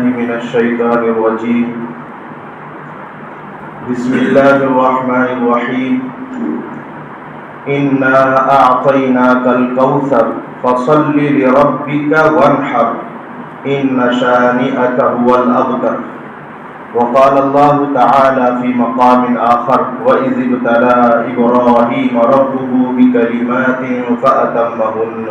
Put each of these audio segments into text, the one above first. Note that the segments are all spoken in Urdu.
من الشيطان الرجيم. بسم الله الرحمن الرحيم. إنا أعطيناك الكوثر فصل لربك وانحر إن شانئك هو الأبتر. وقال الله تعالى في مقام آخر وإذ ابتلى إبراهيم ربه بكلمات فأتمهن.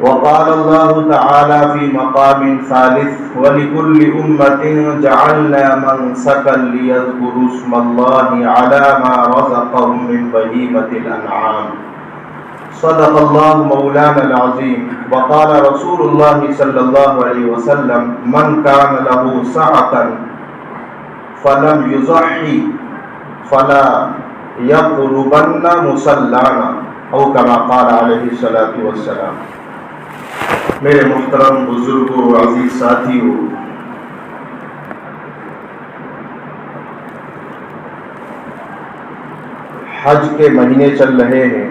وقال الله تعالى في مقام ثالث ولكل أمة جعلنا منسكا ليذكروا اسم الله على ما رزقهم من بهيمة الأنعام. صدق الله مولانا العظيم. وقال رسول الله صلى الله عليه وسلم من كان له سعة فلم يضحي فلا يقربن مصلانا او كما قال علیہ الصلوۃ والسلام. میرے محترم بزرگوں عزیز ساتھیوں، حج کے مہینے چل رہے ہیں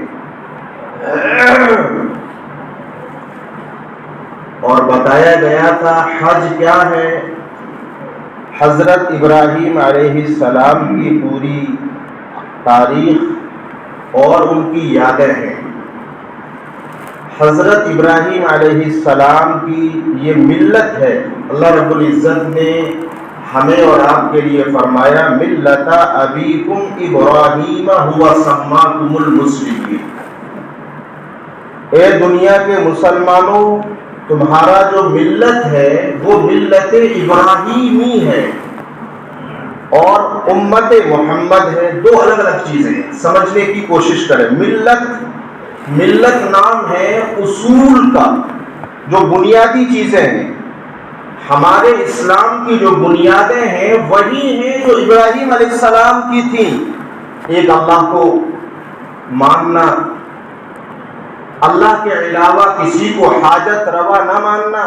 اور بتایا گیا تھا حج کیا ہے. حضرت ابراہیم علیہ السلام کی پوری تاریخ اور ان کی یادیں ہیں. حضرت ابراہیم علیہ السلام کی یہ ملت ہے. اللہ رب العزت نے ہمیں اور آپ کے لیے فرمایا ملت ابیکم ابراہیم هو سماکم المسلمین. اے دنیا کے مسلمانوں، تمہارا جو ملت ہے وہ ملت ابراہیمی ہے اور امت محمد ہے. دو الگ الگ چیزیں ہیں، سمجھنے کی کوشش کریں. ملت نام ہے اصول کا، جو بنیادی چیزیں ہیں. ہمارے اسلام کی جو بنیادیں ہیں وہی ہیں جو ابراہیم علیہ السلام کی تھیں. ایک اللہ کو ماننا، اللہ کے علاوہ کسی کو حاجت روا نہ ماننا،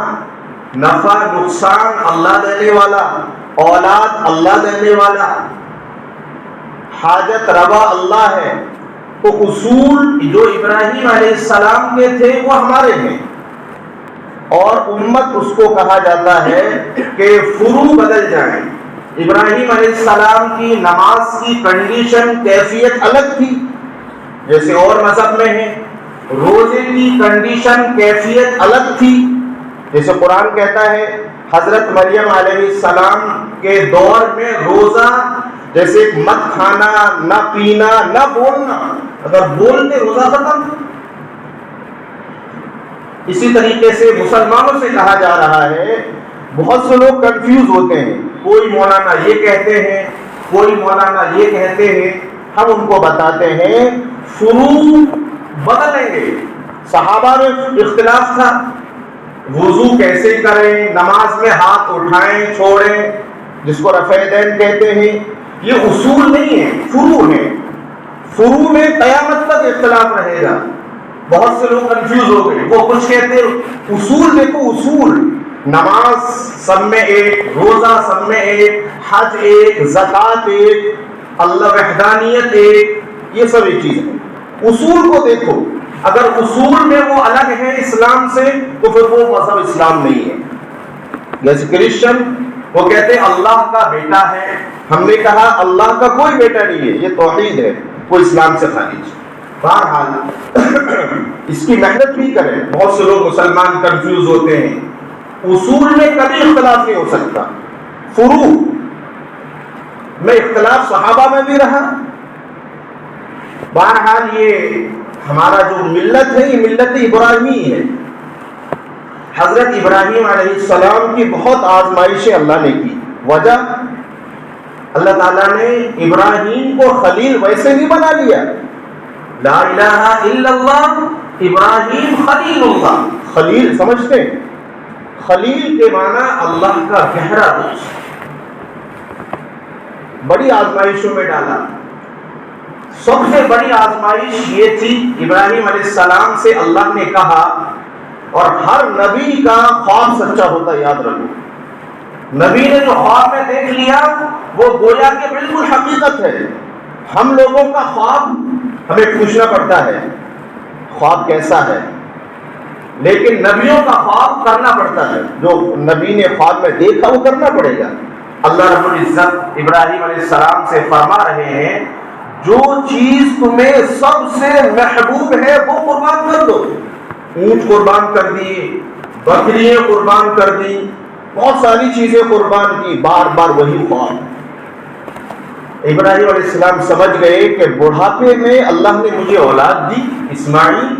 نفع نقصان اللہ دینے والا، اولاد اللہ دینے والا، حاجت روا اللہ ہے. تو اصول جو ابراہیم علیہ السلام کے تھے وہ ہمارے ہیں، اور امت اس کو کہا جاتا ہے کہ فروع بدل جائیں. ابراہیم علیہ السلام کی نماز کی کنڈیشن کیفیت الگ تھی جیسے اور مذہب میں ہے. روزے کی کنڈیشن کیفیت الگ تھی جیسے قرآن کہتا ہے حضرت مریم علیہ السلام کے دور میں روزہ جیسے مت کھانا، نہ پینا، نہ بولنا. اگر بولتے روزہ ختم. اسی طریقے سے مسلمانوں سے کہا جا رہا ہے، بہت سے لوگ کنفیوز ہوتے ہیں، کوئی مولانا یہ کہتے ہیں، کوئی مولانا یہ کہتے ہیں. ہم ان کو بتاتے ہیں فروع بدلیں گے. صحابہ میں اختلاف تھا، وضو کیسے کریں، نماز میں ہاتھ اٹھائیں چھوڑیں جس کو رفع یدین کہتے ہیں. یہ اصول نہیں ہے، فروع ہے. فروع میں قیامت تک اختلاف رہے گا. بہت سے لوگ کنفیوز ہو گئے. وہ کچھ کہتے ہیں اصول دیکھو، اصول نماز سب میں ایک، روزہ سب میں ایک، حج ایک، زکوٰۃ ایک، اللہ وحدانیت ایک، یہ سب ایک چیز ہے. اصول کو دیکھو. اگر اصول میں وہ الگ ہے اسلام سے تو پھر وہ مذہب اسلام نہیں ہے. جیسے کرسچن وہ کہتے ہیں اللہ کا بیٹا ہے. ہم نے کہا اللہ کا کوئی بیٹا نہیں ہے، یہ توحید ہے، وہ اسلام سے خارج. بہرحال اس کی محنت بھی کریں. بہت سے لوگ مسلمان کنفیوز ہوتے ہیں. اصول میں کبھی اختلاف نہیں ہو سکتا. فروع میں اختلاف صحابہ میں بھی رہا. بہرحال یہ ہمارا جو ملت ہے یہ ملت ابراہیمی ہے. حضرت ابراہیم علیہ السلام کی بہت آزمائشیں اللہ نے کی. وجہ اللہ تعالیٰ نے ابراہیم کو خلیل ویسے نہیں بنا لیا. لا الہ الا اللہ ابراہیم خلیل اللہ. خلیل سمجھتے ہیں؟ خلیل کے معنی اللہ کا گہرا دوست. بڑی آزمائشوں میں ڈالا. سب سے بڑی آزمائش یہ تھی ابراہیم علیہ السلام سے اللہ نے کہا، اور ہر نبی کا خواب سچا ہوتا یاد رکھو. نبی نے جو خواب میں دیکھ لیا وہ گویا کہ بالکل حقیقت ہے. ہم لوگوں کا خواب ہمیں پوچھنا پڑتا ہے خواب کیسا ہے. لیکن نبیوں کا خواب کرنا پڑتا ہے، جو نبی نے خواب میں دیکھا وہ کرنا پڑے گا۔ اللہ رب العزت ابراہیم علیہ السلام سے فرما رہے ہیں جو چیز تمہیں سب سے محبوب ہے وہ قربان کر دو۔ اونٹ قربان کر دیے، بکریاں قربان کر دی، بہت ساری چیزیں قربان کی، بار بار وہی خواب۔ ابراہیم علیہ السلام سمجھ گئے کہ بڑھاپے میں اللہ نے مجھے اولاد دی، اسماعیل،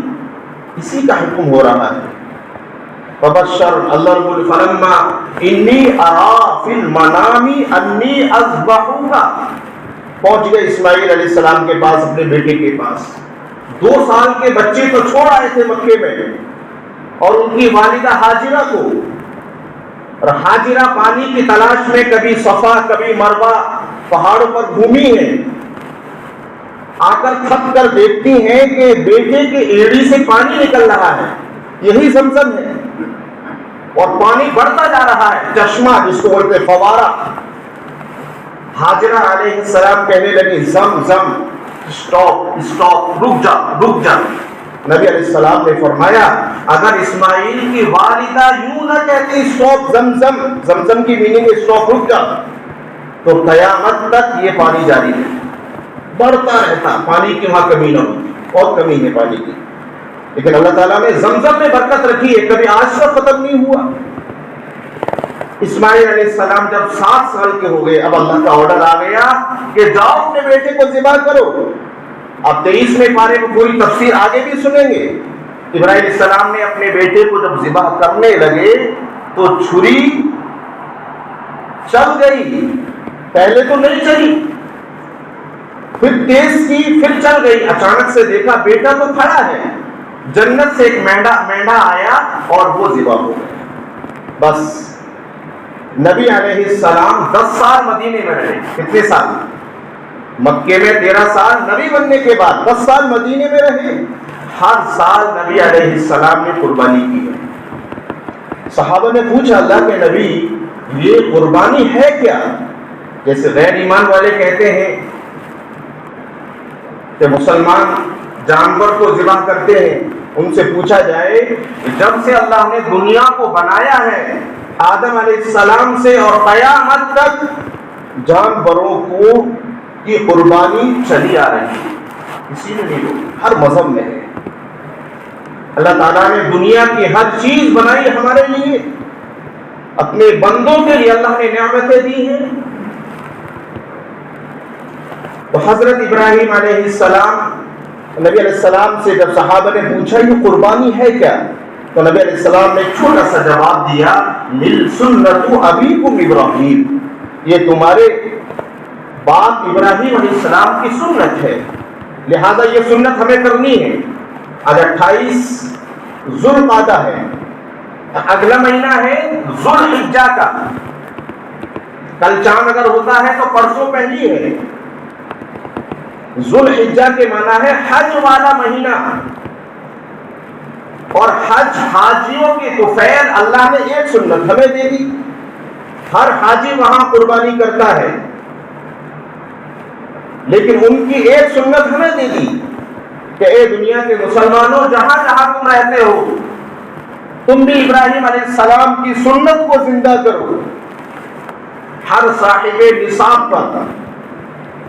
اسی کا حکم ہو رہا ہے۔ فبشر اللہ رب الفلما انی ارا فی المنام انی اذبحک، پہنچ گئے اسماعیل علیہ السلام کے پاس، اپنے بیٹے کے پاس۔ 2 سال کے بچے تو چھوڑ آئے تھے مکے میں، اور ان کی والدہ ہاجرہ کو، اور ہاجرہ پانی کی تلاش میں کبھی صفا کبھی مروہ پہاڑوں پر گھومی ہے، آ کر تھک کر دیکھتی ہیں کہ بیٹے کے ایڑی سے پانی نکل رہا ہے، یہی زمزم ہے، اور پانی بڑھتا جا رہا ہے، چشمہ جس کو بولتے فوارہ۔ ہاجرہ علیہ السلام کہنے لگی زم زم، اسٹاپ اسٹاپ، رک جا رک جا۔ نبی علیہ السلام نے فرمایا اگر اسماعیل کی والدہ یوں نہ کہتی اسٹاپ زمزم، زمزم کی میننگ اسٹاپ رک جا، تو قیامت تک یہ پانی جاری ہے، بڑھتا رہتا، پانی کی وہاں کمی نہ ہوتی، بہت کمی ہے پانی کی۔ لیکن اللہ تعالیٰ نے زمزم میں برکت رکھی ہے، کبھی آج تک ختم نہیں ہوا۔ اسماعیل علیہ السلام جب 7 سال کے ہو گئے، اب اللہ کا آرڈر آ گیا کہ جاؤ اپنے بیٹے کو ذبح کرو۔ اب 23ویں پارے میں پوری تفسیر آگے بھی سنیں گے۔ ابراہیم علیہ السلام نے اپنے بیٹے کو جب ذبح کرنے لگے تو چھری چل گئی، پہلے تو نہیں چلی، پھر تیز کی، پھر چل گئی۔ اچانک سے دیکھا بیٹا تو کھڑا ہے، جنت سے ایک مینڈا آیا اور وہ ذبح ہو گیا۔ بس نبی علیہ السلام 10 سال مدینے میں رہے۔ کتنے سال؟ مکے میں 13 سال، نبی بننے کے بعد 10 سال مدینے میں رہے۔ ہر سال نبی علیہ السلام نے قربانی کی ہے۔ صحابہ نے پوچھا اللہ کے نبی یہ قربانی ہے کیا؟ جیسے غیر ایمان والے کہتے ہیں کہ مسلمان جانور کو ذبح کرتے ہیں، ان سے پوچھا جائے جب سے اللہ نے دنیا کو بنایا ہے آدم علیہ السلام سے اور قیامت تک جانوروں کو کی قربانی چلی آ رہی ہے، کسی نے نہیں روکی، ہر مذہب میں ہے۔ اللہ تعالیٰ نے دنیا کی ہر چیز بنائی ہمارے لیے، اپنے بندوں کے لیے اللہ نے نعمتیں دی ہیں۔ تو حضرت ابراہیم علیہ السلام، نبی علیہ السلام سے جب صحابہ نے پوچھا یہ قربانی ہے کیا، تو نبی علیہ السلام نے چھوٹا سا جواب دیا مل سنت ابیکم ابراہیم، یہ تمہارے باپ ابراہیم علیہ السلام کی سنت ہے، لہذا یہ سنت ہمیں کرنی ہے۔ آج 28 ذوالقعدہ ہے، اگلا مہینہ ہے ذوالحجہ کا، کل چاند اگر ہوتا ہے تو پرسوں پہلی ہے۔ ذوالحجہ کے معنی ہے حج والا مہینہ، اور حج حاجیوں کی طفیل اللہ نے ایک سنت ہمیں دے دی، ہر حاجی وہاں قربانی کرتا ہے، لیکن ان کی ایک سنت ہمیں دے دی کہ اے دنیا کے مسلمانوں جہاں جہاں تم رہتے ہو تم بھی ابراہیم علیہ السلام کی سنت کو زندہ کرو، ہر صاحب نصاب پر۔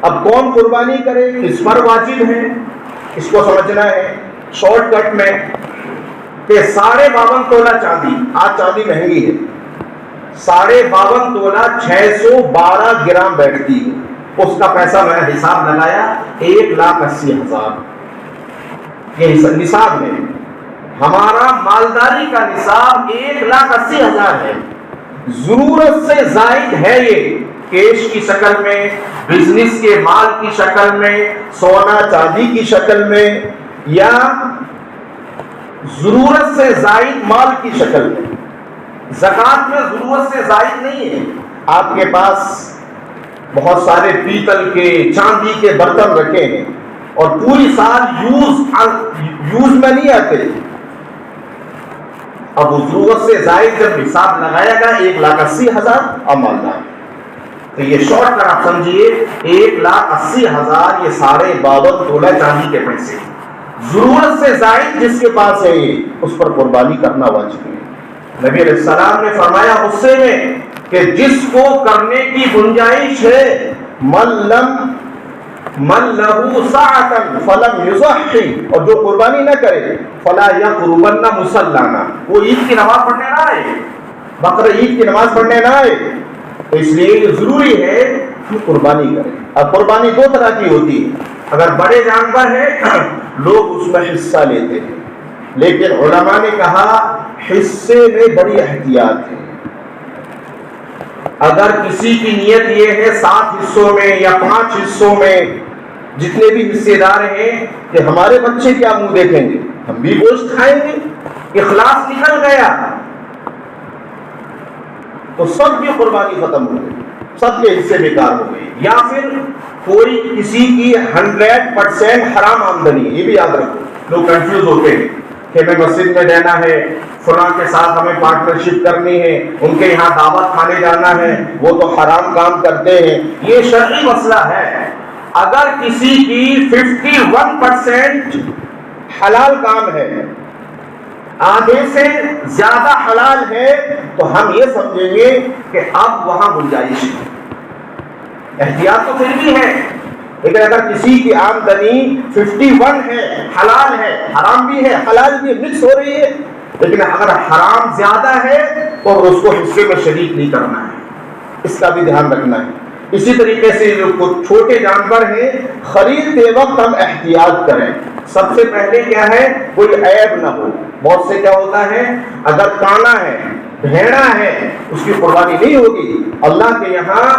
اب کون قربانی کرے، کس پر واجب ہے، اس کو سمجھنا ہے شارٹ کٹ میں کہ 52.5 تولہ چاندی، آج چاندی مہنگی ہے، 52.5 تولہ 612 گرام بیٹھتی ہے، اس کا پیسہ میں نے حساب لگایا 1,80,000، یہ نصاب ہے، ہمارا مالداری کا نصاب 1,80,000 ہے، ضرورت سے زائد ہے یہ، کیش کی شکل میں، بزنس کے مال کی شکل میں، سونا چاندی کی شکل میں، یا ضرورت سے زائد مال کی شکل میں۔ زکوٰۃ میں ضرورت سے زائد نہیں ہے، آپ کے پاس بہت سارے پیتل کے، چاندی کے برتن رکھے ہیں اور پوری سال یوز میں نہیں آتے، اب وہ ضرورت سے زائد جب حساب لگایا گا 1,80,000 اب مالدار، تو یہ شارٹ کر آپ سمجھیے 1,80,000 یہ 52.5 تولہ چاندی کے پیسے، ضرورت سے زائد جس کے پاس ہے یہ اس پر قربانی کرنا واجب ہے۔ نبی علیہ السلام نے فرمایا غصے میں کہ جس کو کرنے کی گنجائش ہے من لہو سعۃ فلم یضحی، اور جو قربانی نہ کرے فلا یقربن مصلانا، وہ عید کی نماز پڑھنے نہ آئے، بقرہ عید کی نماز پڑھنے نہ آئے۔ تو اس لیے یہ ضروری ہے کہ قربانی کریں۔ اب قربانی دو طرح کی ہوتی ہے، اگر بڑے جانور ہیں لوگ اس میں حصہ لیتے ہیں، لیکن علماء نے کہا حصے میں بڑی احتیاط ہے۔ اگر کسی کی نیت یہ ہے 7 حصوں میں یا 5 حصوں میں جتنے بھی حصے دار ہیں کہ ہمارے بچے کیا منہ دیکھیں گے، ہم بھی گوشت کھائیں گے، اخلاص نکل گیا تو سب کی قربانی ختم ہو گئی، سب کے حصے بیکار ہو گئی۔ یا پھر کوئی کسی کی 100% حرام آمدنی، یہ بھی یاد رکھو، لوگ کنفیوز ہوتے ہیں کہ ہمیں مسجد میں دینا ہے، فلاں کے ساتھ ہمیں پارٹنرشپ کرنی ہے، ان کے یہاں دعوت کھانے جانا ہے، وہ تو حرام کام کرتے ہیں۔ یہ شرعی مسئلہ ہے۔ اگر کسی کی 51% حلال کام ہے، آدھے سے زیادہ حلال ہے، تو ہم یہ سمجھیں گے کہ اب وہاں گنجائش ہے، احتیاط تو پھر بھی ہے۔ لیکن اگر کسی کی آمدنی 51 ہے، حلال ہے، حرام بھی ہے، حلال بھی مکس ہو رہی ہے، لیکن اگر حرام زیادہ ہے تو اس کو حصے میں شریک نہیں کرنا ہے، اس کا بھی دھیان رکھنا ہے۔ اسی طریقے سے جو چھوٹے جانور ہیں خریدتے وقت ہم احتیاط کریں۔ سب سے پہلے کیا ہے، کوئی عیب نہ ہو۔ بہت سے کیا ہوتا ہے، اگر کانا ہے، بھیڑا ہے، اس کی قربانی نہیں ہوگی۔ اللہ کے یہاں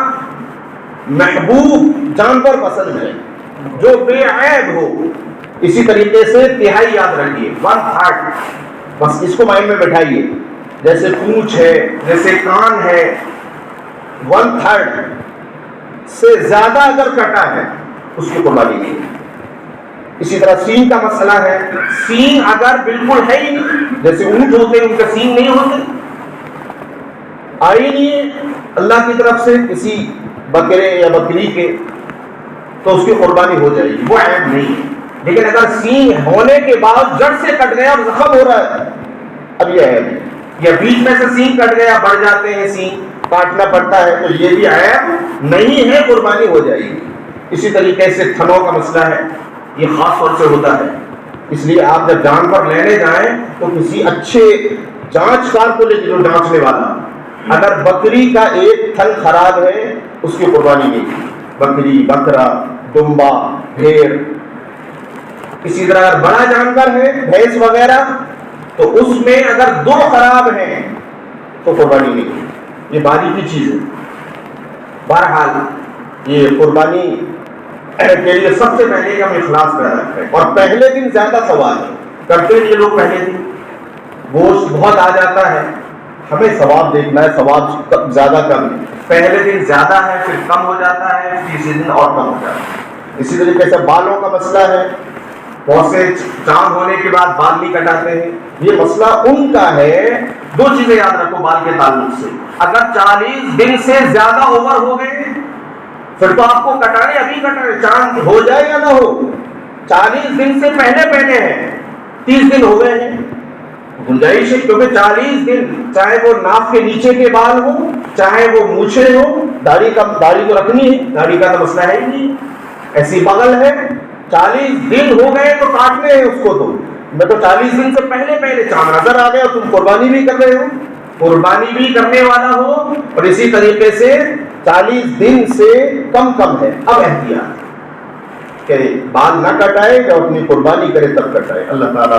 محبوب جانور پسند ہے جو بے عیب ہو۔ اسی طریقے سے تہائی یاد رکھیے، 1/3، بس اس کو مائنڈ میں بٹھائیے۔ جیسے پونچھ ہے، جیسے کان ہے، 1/3 سے زیادہ اگر کٹا ہے اس کی قربانی نہیں ہے۔ اسی طرح سینگ کا مسئلہ ہے، سینگ اگر بالکل ہے ہی نہیں، جیسے اونٹ ہوتے ہیں ان کا سینگ نہیں ہوتے، آئی نہیں اللہ کی طرف سے کسی بکرے یا بکری کے، تو اس کی قربانی ہو جائے گی، وہ عیب نہیں ہے۔ لیکن اگر سینگ ہونے کے بعد جڑ سے کٹ گیا اور زخم ہو رہا ہے، اب یہ عیب ہے۔ یا بیچ میں سے سینگ کٹ گیا، بڑھ جاتے ہیں سینگ، کاٹنا پڑتا ہے، تو یہ بھی عیب نہیں ہے، قربانی ہو جائے گی۔ اسی طریقے سے تھنوں کا مسئلہ ہے، یہ خاص طور سے ہوتا ہے، اس لیے آپ جب جانور لینے جائیں تو کسی اچھے جانچکار کو لے کے، جو جانچنے والا۔ اگر بکری کا ایک تھن خراب ہے اس کی قربانی نہیں، بکری، بکرا، دمبا، بھیڑ۔ اسی طرح اگر بڑا جانور ہے، بھینس وغیرہ، تو اس میں اگر 2 خراب ہیں تو قربانی نہیں، یہ باریکی چیز ہے۔ بہرحال یہ قربانی کے لیے سب سے پہلے کہ ہم اخلاص پیدا کریں، اور پہلے دن زیادہ ثواب ہے، کرتے ہیں یہ لوگ پہلے دن، گوشت بہت آ جاتا ہے، ہمیں ثواب دیکھنا ہے، ثواب زیادہ کم ہے، پہلے دن زیادہ ہے، پھر کم ہو جاتا ہے، تیسرے دن اور کم ہو جاتا ہے۔ اسی طریقے سے بالوں کا مسئلہ ہے، بہت سے چاند ہونے کے بعد بال نہیں کٹاتے ہیں، یہ مسئلہ ان کا ہے۔ 2 چیزیں یاد رکھو بال کے تعلق سے، اگر 40 دن سے زیادہ اوور ہو گئے پھر تو آپ کو کٹانے، ابھی کٹانے، چاند ہو جائے یا نہ ہو، 40 دن سے پہلے ہیں، 30 دن ہو گئے ہیں، گنجائش ہے، کیونکہ 40 دن چاہے وہ ناف کے نیچے کے بال ہوں، چاہے وہ مونچھیں ہوں، داڑھی کو رکھنی ہے، داڑھی کا تو مسئلہ ہے ہی نہیں، ایسی بغل ہے، 40 دن ہو گئے تو کاٹنے ہیں اس کو، تو میں تو 40 دن سے پہلے چاند نظر آ گیا، تم قربانی بھی کر رہے ہو، قربانی بھی کرنے والا ہو، اور اسی طریقے سے 40 دن سے کم ہے۔ اب احتیاط کہ بال نہ کٹائے، جب اپنی قربانی کرے تب کٹائے۔ اللہ تعالیٰ